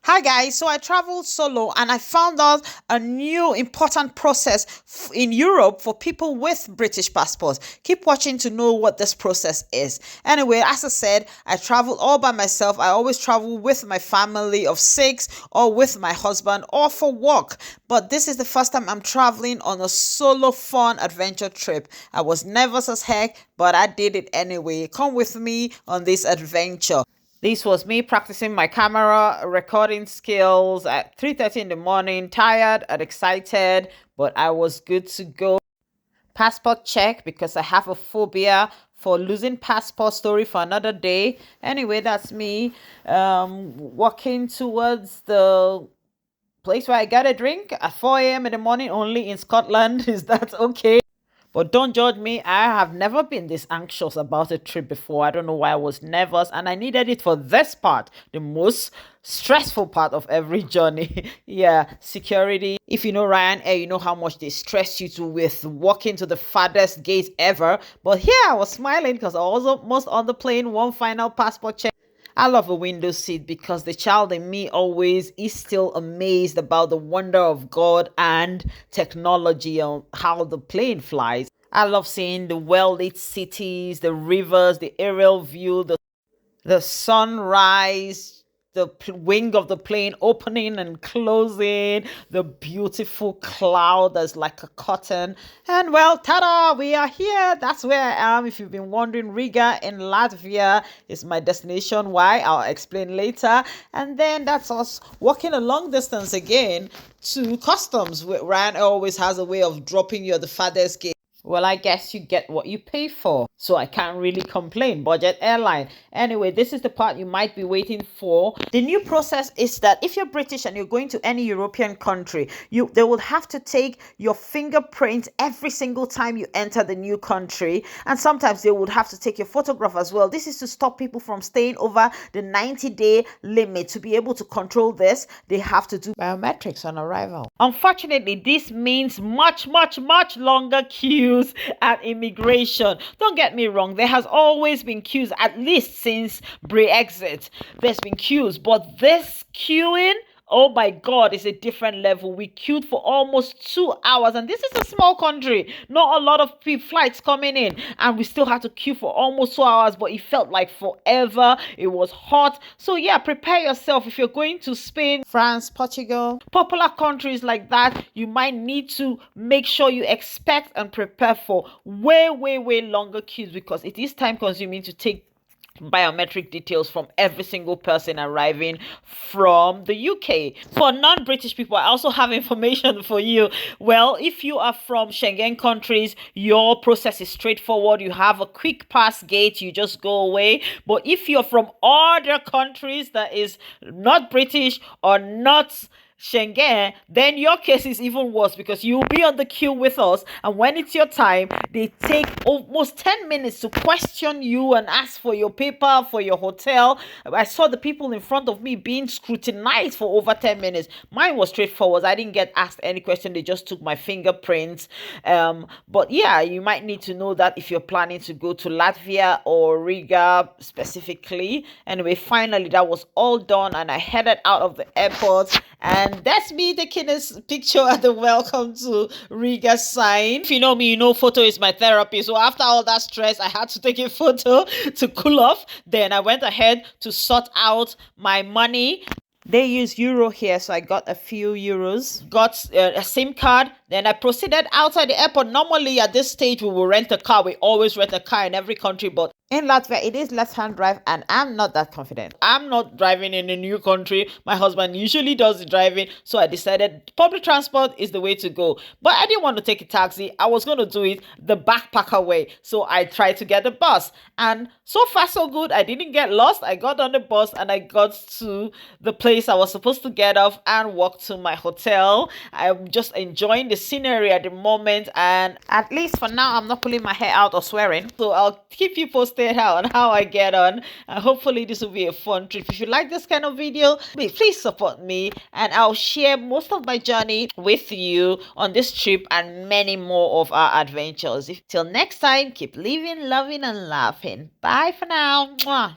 Hi guys, so I traveled solo and I found out a new important process in Europe for people with British passports. Keep watching to know what this process is. Anyway, as I said, I travel all by myself. I always travel with my family of six or with my husband or for work. But this is the first time I'm traveling on a solo fun adventure trip. I was nervous as heck, but I did it anyway. Come with me on this adventure. This was me practicing my camera recording skills at 3:30 in the morning, tired and excited, but I was good to go. Passport check because I have a phobia for losing passport. Story for another day. Anyway, that's me walking towards the place where I got a drink at 4 a.m. in the morning only in Scotland. Is that okay? But don't judge me. I have never been this anxious about a trip before. I don't know why I was nervous, and I needed it for this part, the most stressful part of every journey. Yeah, security. If you know Ryanair, you know how much they stress you to with walking to the farthest gate ever. But here I was smiling because I was almost on the plane. One final passport check. I love a window seat because the child in me always is still amazed about the wonder of God and technology on how the plane flies. I love seeing the well-lit cities, the rivers, the aerial view, the sunrise, the wing of the plane opening and closing, the beautiful cloud that's like a curtain. And well, ta-da, we are here. That's where I am. If you've been wondering, Riga in Latvia is my destination. Why? I'll explain later. And then that's us walking a long distance again to customs. Ryan always has a way of dropping you at the farthest gate. Well, I guess you get what you pay for. So I can't really complain. Budget airline. Anyway, this is the part you might be waiting for. The new process is that if you're British and you're going to any European country, they will have to take your fingerprint every single time you enter the new country. And sometimes they would have to take your photograph as well. This is to stop people from staying over the 90-day limit. To be able to control this, they have to do biometrics on arrival. Unfortunately, this means much longer queues at immigration. Don't get me wrong, there has always been queues, at least since Brexit. There's been queues, but this queuing, oh my God, it's a different level. We queued for almost 2 hours, and this is a small country. Not a lot of flights coming in, and we still had to queue for almost 2 hours, but it felt like forever. It was hot. So yeah, prepare yourself. If you're going to Spain, France, Portugal, popular countries like that, you might need to make sure you expect and prepare for way longer queues because it is time consuming to take biometric details from every single person arriving from the UK. For non-British people, I also have information for you. Well, if you are from Schengen countries, your process is straightforward. You have a quick pass gate, you just go away. But if you're from other countries that is not British or not Schengen, then your case is even worse because you'll be on the queue with us, and when it's your time, they take almost 10 minutes to question you and ask for your paper, for your hotel. I saw the people in front of me being scrutinized for over 10 minutes. Mine was straightforward. I didn't get asked any question. They just took my fingerprints. But yeah, you might need to know that if you're planning to go to Latvia or Riga specifically. Anyway, finally, that was all done, and I headed out of the airport. And that's me taking a picture at the welcome to Riga sign. If you know me, you know photo is my therapy. So after all that stress, I had to take a photo to cool off. Then I went ahead to sort out my money. They use euro here, so I got a few euros. Got a SIM card. Then I proceeded outside the airport. Normally at this stage, we will rent a car. We always rent a car in every country, but in Latvia, it is left-hand drive, and I'm not that confident. I'm not driving in a new country. My husband usually does the driving, so I decided public transport is the way to go. But I didn't want to take a taxi. I was going to do it the backpacker way, so I tried to get a bus. And so far, so good. I didn't get lost. I got on the bus, and I got to the place I was supposed to get off and walk to my hotel. I'm just enjoying the scenery at the moment, and at least for now, I'm not pulling my hair out or swearing. So I'll keep you posted on how I get on. Hopefully this will be a fun trip. If you like this kind of video, please support me, and I'll share most of my journey with you on this trip and many more of our adventures. Till next time, keep living, loving, and laughing. Bye for now. Mwah.